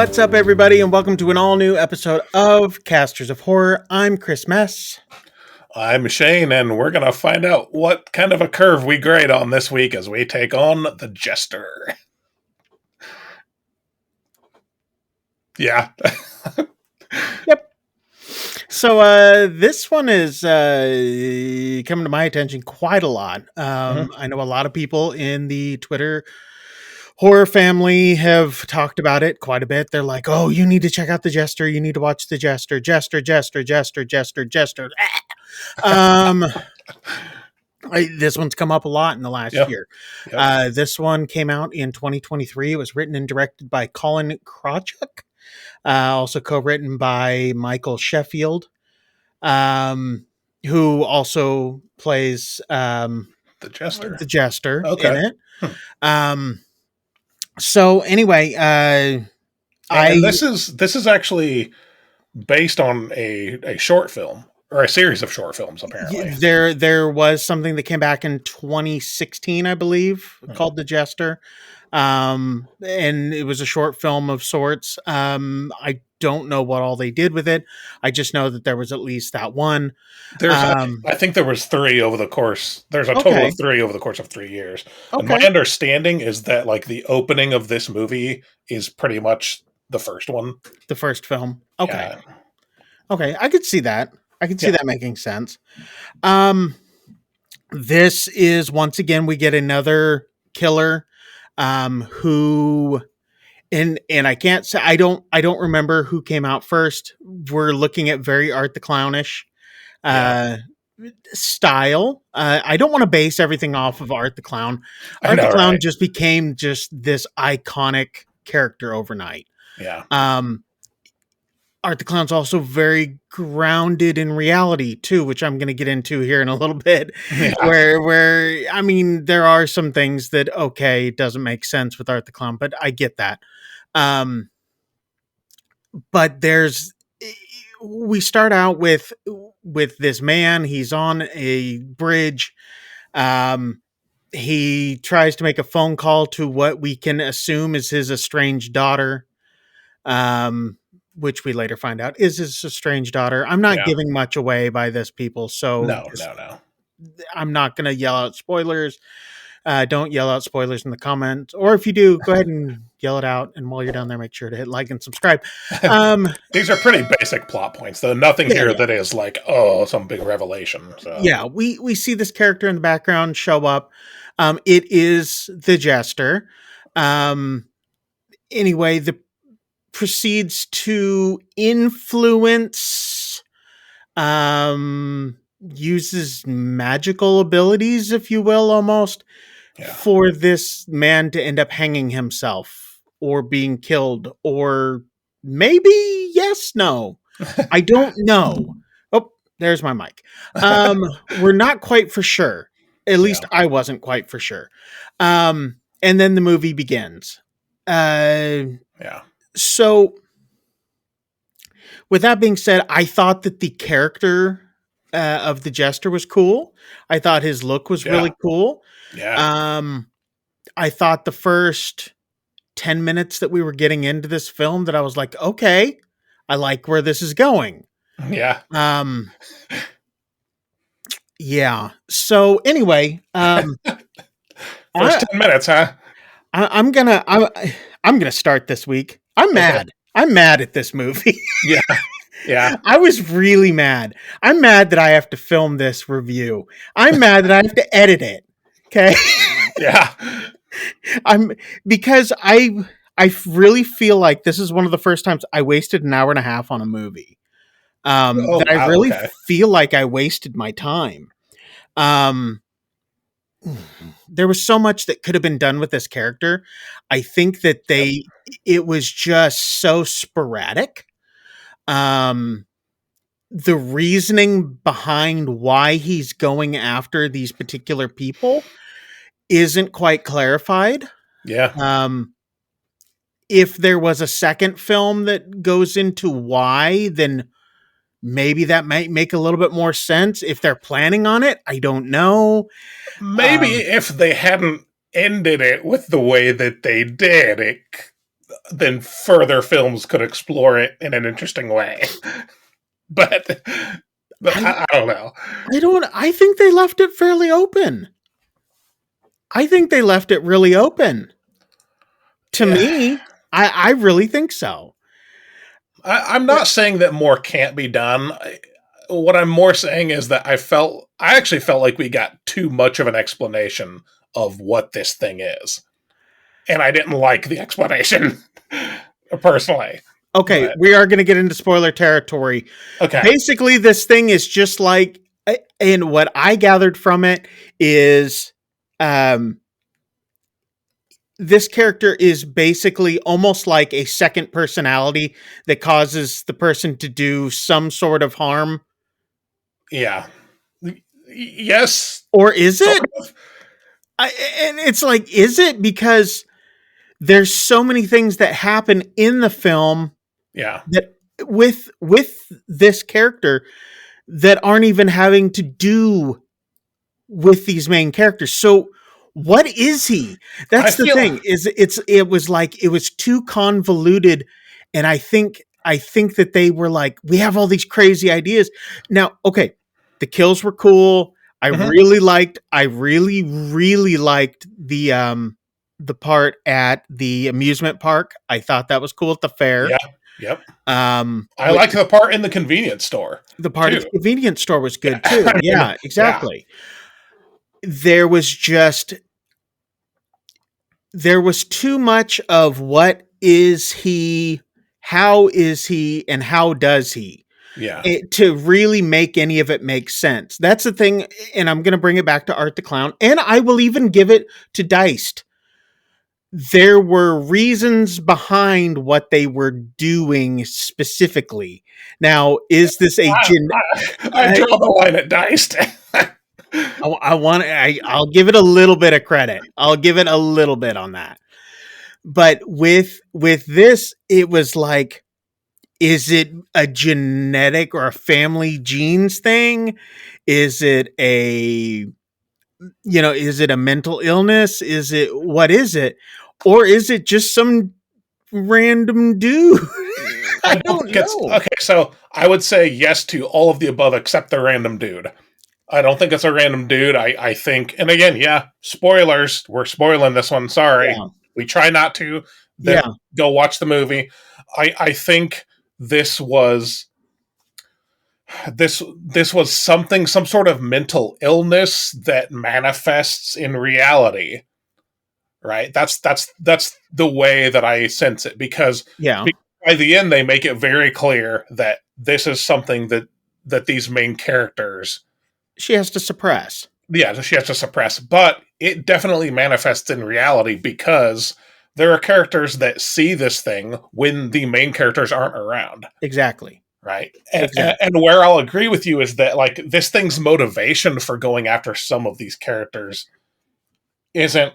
What's up, everybody, and welcome to an all-new episode of Casters of Horror. I'm Chris Mess. I'm Shane, and we're going to find out what kind of a curve we grade on this week as we take on the Jester. Yeah. Yep. So this one is coming to my attention quite a lot. I know a lot of people in the Twitter horror family have talked about it quite a bit. They're like, oh, you need to check out the Jester. You need to watch the Jester. Jester. This one's come up a lot in the last year. Yep. This one came out in 2023. It was written and directed by Colin Krawchuk. Also co-written by Michael Sheffield, who also plays the Jester. In it. So anyway, and this is actually based on a short film or a series of short films. Apparently, there was something that came back in 2016, I believe, called The Jester. And it was a short film of sorts. I don't know what all they did with it. I just know that there was at least that one. I think there was three over the course. There's a total of three over the course of 3 years. Okay. And my understanding is that like the opening of this movie is pretty much the first one. The first film. Okay. Yeah. Okay. I could see that. I could see that making sense. This is, once again, we get another killer who, and I can't say, I don't remember who came out first. We're looking at very Art the Clownish style. I don't want to base everything off of Art the Clown. Art the Clown just became just this iconic character overnight. Yeah. Art the Clown's also very grounded in reality too, which I'm going to get into here in a little bit. Yeah. Where I mean, there are some things that it doesn't make sense with Art the Clown, but I get that. But we start out with this man. He's on a bridge. He tries to make a phone call to what we can assume is his estranged daughter. Which we later find out is his estranged daughter. I'm not giving much away by this, people. So no. I'm not going to yell out spoilers. Don't yell out spoilers in the comments. Or if you do, go ahead and yell it out. And while you're down there, make sure to hit like and subscribe. These are pretty basic plot points, though. Nothing here that is like, some big revelation. So. Yeah, we see this character in the background show up. It is the Jester. Anyway, proceeds to influence, uses magical abilities, if you will, almost, for this man to end up hanging himself or being killed, or maybe no. I don't know. Oh, there's my mic. We're not quite for sure. At least I wasn't quite for sure. And then the movie begins. So, with that being said, I thought that the character of the Jester was cool. I thought his look was really cool. Yeah. I thought the first 10 minutes that we were getting into this film that I was like, okay, I like where this is going. Yeah. Yeah. So anyway, first 10 minutes, huh? I'm gonna start this week. I'm mad. I'm mad at this movie. Yeah. I was really mad. I'm mad that I have to film this review. I'm mad that I have to edit it. Okay. Yeah. Because I really feel like this is one of the first times I wasted an hour and a half on a movie. That I really feel like I wasted my time. There was so much that could have been done with this character. I think that it was just so sporadic. The reasoning behind why he's going after these particular people isn't quite clarified. Yeah. If there was a second film that goes into why, then maybe that might make a little bit more sense. If they're planning on it, I don't know. Maybe if they hadn't ended it with the way that they did, then further films could explore it in an interesting way. but I don't know. I think they left it fairly open. I think they left it really open. To Yeah. me, I really think so. I'm not saying that more can't be done. What I'm more saying is that I actually felt like we got too much of an explanation of what this thing is. And I didn't like the explanation personally. Okay, But, we are going to get into spoiler territory. okay. Basically, this thing is just like, and what I gathered from it is, this character is basically almost like a second personality that causes the person to do some sort of harm. Yeah. Yes. Or is it? And it's like, is it? Because there's so many things that happen in the film. Yeah. That with this character that aren't even having to do with these main characters. So what is he? That's the thing. It was too convoluted, and I think that they were like, we have all these crazy ideas. Now, okay, the kills were cool. I really liked the part at the amusement park. I thought that was cool at the fair. Yeah. Yep. I like the part in the convenience store. The part at the convenience store was good too. Yeah, exactly. Yeah. There was too much of what is he, how is he, and how does he? Yeah. To really make any of it make sense. That's the thing, and I'm going to bring it back to Art the Clown, and I will even give it to Diced. There were reasons behind what they were doing specifically. Now, is this a I draw the line at Diced. I'll give it a little bit of credit. I'll give it a little bit on that. But with this, it was like, is it a genetic or a family genes thing? Is it a mental illness? What is it? Or is it just some random dude? I don't know. Okay, so I would say yes to all of the above except the random dude. I don't think it's a random dude. I think, and again, yeah, spoilers. We're spoiling this one. Sorry. Yeah. We try not to. Go watch the movie. I think this was something, some sort of mental illness that manifests in reality. Right? That's the way that I sense it, because by the end they make it very clear that this is something that these main characters, she has to suppress. Yeah, she has to suppress, but it definitely manifests in reality because there are characters that see this thing when the main characters aren't around. Exactly. Right. And where I'll agree with you is that, like, this thing's motivation for going after some of these characters isn't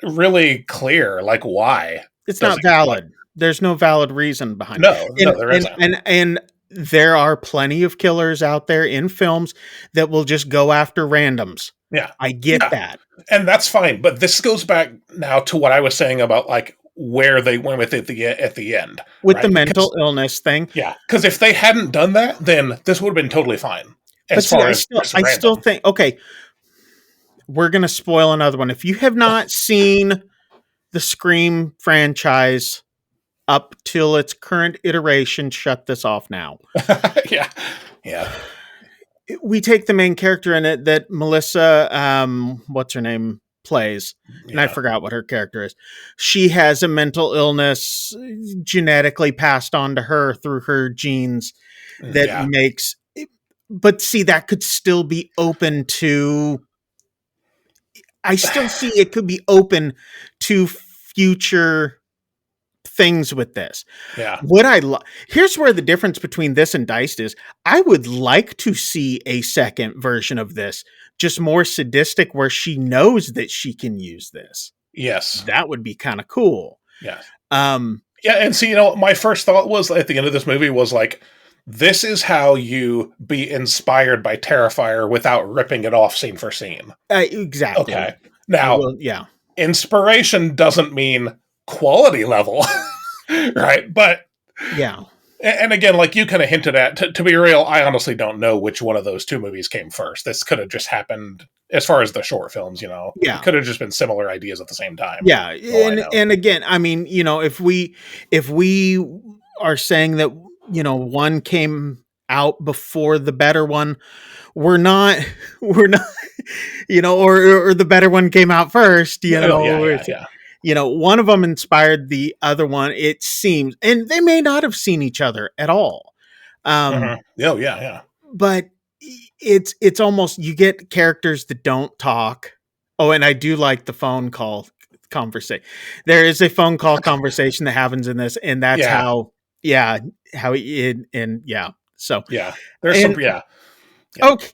really clear. Like, why? It's not valid. There's no valid reason behind it. No, there isn't. And there are plenty of killers out there in films that will just go after randoms. Yeah. I get that. And that's fine. But this goes back now to what I was saying about, like, where they went with it at the end. With the mental illness thing. Yeah. Because if they hadn't done that, then this would have been totally fine. I still think, okay, we're going to spoil another one. If you have not seen the Scream franchise up till its current iteration, shut this off now. Yeah. Yeah. We take the main character in it that Melissa, what's her name, plays. And I forgot what her character is. She has a mental illness genetically passed on to her through her genes that makes, but see, that could still be open to, I still see it could be open to future things with this. Yeah. Here's where the difference between this and Diced is. I would like to see a second version of this, just more sadistic, where she knows that she can use this. Yes. That would be kind of cool. Yeah. Yeah, and see, my first thought was at the end of this movie was like, this is how you be inspired by Terrifier without ripping it off scene for scene. Exactly. Okay. Now, inspiration doesn't mean quality level, right? But Yeah. and again, like you kind of hinted at, to be real, I honestly don't know which one of those two movies came first. This could have just happened as far as the short films, it Yeah. could have just been similar ideas at the same time. Yeah. For all I know. And again, I mean, if we are saying that, one came out before the better one, we're not we're not or the better one came out first, Oh, yeah, yeah, yeah. one of them inspired the other one, it seems, and they may not have seen each other at all. Oh, yeah, yeah. But it's almost, you get characters that don't talk. Oh, and I do like the phone call conversation. There is a phone call conversation that happens in this, and that's Yeah, how it, and yeah. So, yeah. There's some, and yeah, yeah, okay,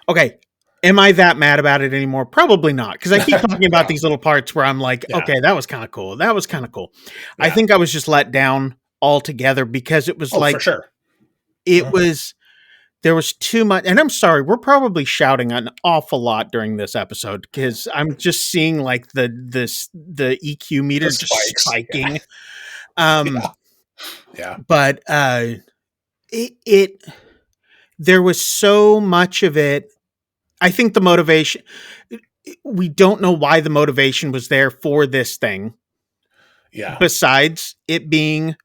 okay. Am I that mad about it anymore? Probably not, because I keep talking about no, these little parts where I'm like, yeah, okay, that was kind of cool. That was kind of cool. I yeah. think I was just let down altogether because it was Oh, for like, sure. it Mhm. was there was too much, and I'm sorry, we're probably shouting an awful lot during this episode because I'm just seeing like the EQ The meter just spikes. Yeah, spiking. Um, yeah, yeah, but it there was so much of it. I think the motivation, we don't know why the motivation was there for this thing, yeah. besides it being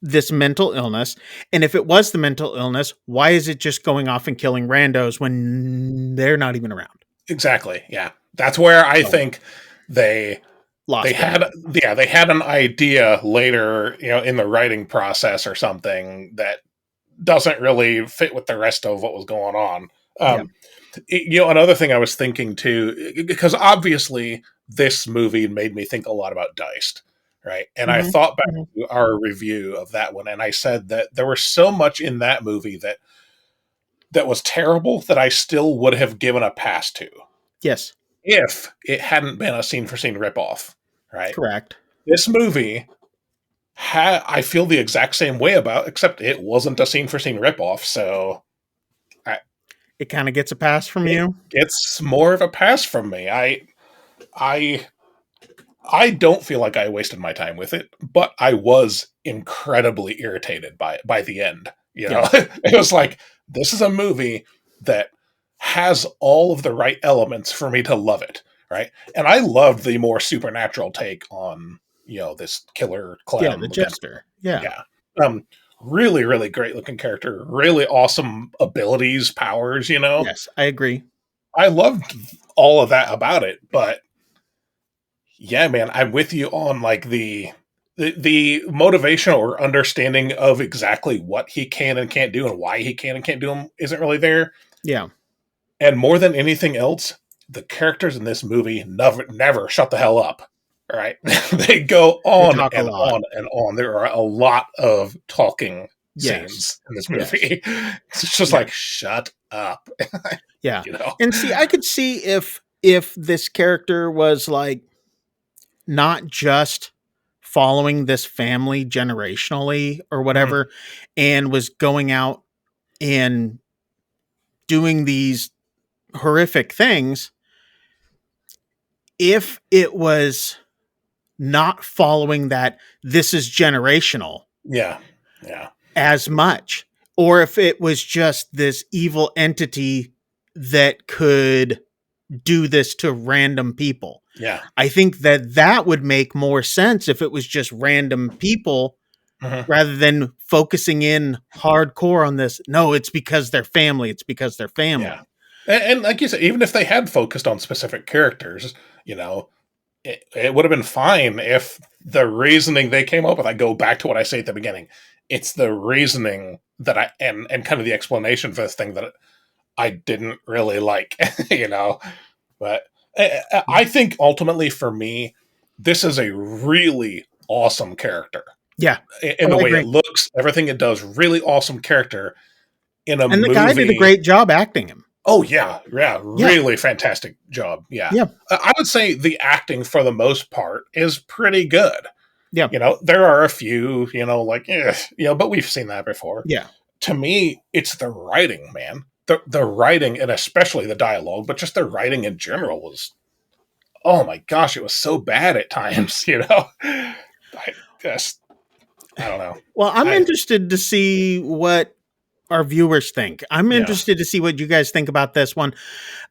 this mental illness. And if it was the mental illness, why is it just going off and killing randos when they're not even around? Exactly. Yeah, that's where I So, think they they lost me. had they had an idea later, in the writing process or something that doesn't really fit with the rest of what was going on. Yeah. Another thing I was thinking too, because obviously this movie made me think a lot about Diced, right? And I Mhm. thought back Mhm. to our review of that one, and I said that there was so much in that movie that was terrible that I still would have given a pass to Yes. if it hadn't been a scene for scene ripoff, right? Correct. This movie I feel the exact same way about, except it wasn't a scene for scene ripoff, so I, It kind of gets a pass from it you. gets more of a pass from me. I I don't feel like I wasted my time with it, but I was incredibly irritated by the end. Yeah. It was like, this is a movie that has all of the right elements for me to love it, right? And I loved the more supernatural take on this killer Yeah. The clown kind of, Jester. Yeah. yeah. Um, really, really great looking character, really awesome abilities, powers. Yes. I agree. I loved all of that about it, but yeah, man, I'm with you on like the motivation or understanding of exactly what he can and can't do and why he can and can't do them isn't really there. Yeah. And more than anything else, the characters in this movie never shut the hell up. All right, they go They on talk a and lot. on and on. There are a lot of talking Yes. scenes in this Yes. movie. It's just Yeah. like shut up, Yeah. you know. And see, I could see if this character was like not just following this family generationally or Mhm. whatever, and was going out and doing these horrific things, if it was not following that this is generational Yeah, yeah, as much, or if it was just this evil entity that could do this to random people. yeah. I think that that would make more sense if it was just random people Mhm. rather than focusing in hardcore on this. No, it's because they're family. It's because they're Yeah. family. And like you said, even if they had focused on specific characters, it would have been fine if the reasoning they came up with, I go back to what I say at the beginning. It's the reasoning that and kind of the explanation for this thing that I didn't really like, you know. But I think ultimately for me, this is a really awesome character Yeah. in Oh, the I way it agree. looks, everything it does, really awesome character in a And the guy did a movie. great job acting him. Oh yeah, yeah, Yeah. really fantastic job. Yeah, Yeah. I would say the acting for the most part is pretty good. Yeah. There are a few, like but we've seen that before. Yeah. To me, it's the writing, man. The writing and especially the dialogue, but just the writing in general was oh my gosh, it was so bad at times. I just, I don't know. Well, I'm I interested to see what our viewers think. I'm Yeah. interested to see what you guys think about this one.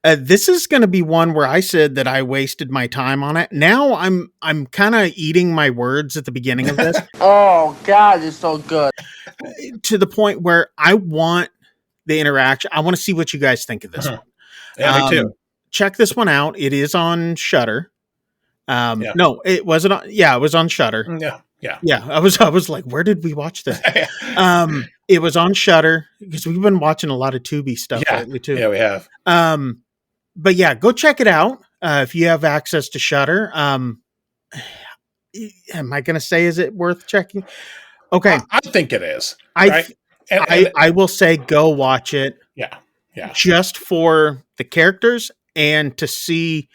This is going to be one where I said that I wasted my time on it. Now I'm kind of eating my words at the beginning of this. Oh God, it's so good. To the point where I want the interaction. I want to see what you guys think of this one. Yeah, me too. Check this one out. It is on Shudder. Yeah. No, it wasn't. Yeah, it was on Shudder. Yeah. Yeah. Yeah, I was like, where did we watch this? It was on Shudder because we've been watching a lot of Tubi stuff lately too. Yeah, we have. But yeah, go check it out if you have access to Shudder. Am I going to say is it worth checking? Okay, I think it is. I right? I will say go watch it. Yeah. Yeah. Just for the characters and to see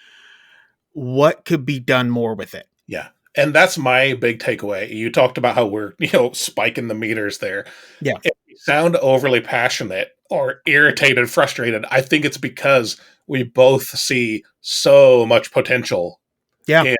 what could be done more with it. Yeah. And that's my big takeaway. You talked about how we're, spiking the meters there. Yeah. If we sound overly passionate or irritated, frustrated, I think it's because we both see so much potential in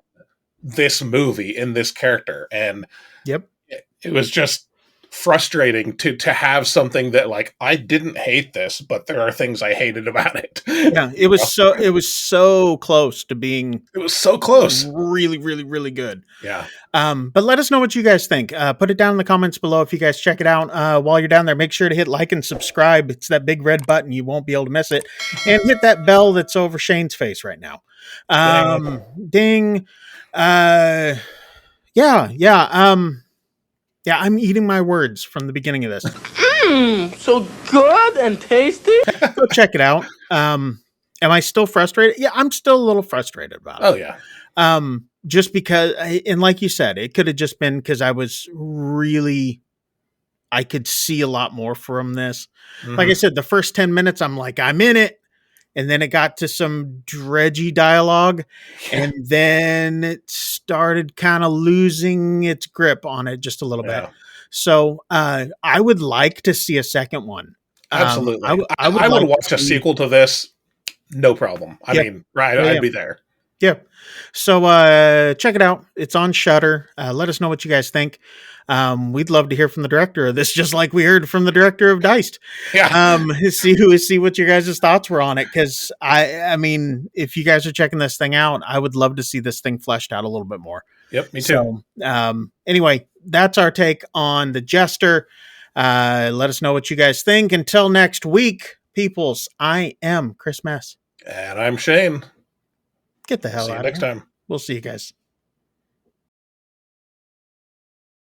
this movie, in this character. And it was just frustrating to have something that, like, I didn't hate this, but there are things I hated about it. Yeah, it was so close to being. It was so close. Really, really, really good. Yeah. But let us know what you guys think. Put it down in the comments below if you guys check it out. While you're down there, make sure to hit like and subscribe. It's that big red button. You won't be able to miss it. And hit that bell that's over Shane's face right now. Ding. Yeah, I'm eating my words from the beginning of this. So good and tasty. Go check it out. Am I still frustrated? Yeah, I'm still a little frustrated about it. Oh, yeah. Just because, and like you said, it could have just been because I could see a lot more from this. Mm-hmm. Like I said, the first 10 minutes, I'm like, I'm in it. And then it got to some dredgy dialogue, and then it started kind of losing its grip on it just a little bit. So I would like to see a second one. Absolutely. I would watch a sequel to this. No problem. I mean, right. I'd be there. Yeah. So check it out. It's on Shudder. Let us know what you guys think. We'd love to hear from the director of this, just like we heard from the director of Diced. Yeah. See what your guys' thoughts were on it. Because I mean, if you guys are checking this thing out, I would love to see this thing fleshed out a little bit more. Yep, me too. So, anyway, that's our take on the Jester. Let us know what you guys think. Until next week, peoples, I am Chris Mess. And I'm Shane. Get the hell out of here. See you next time. We'll see you guys.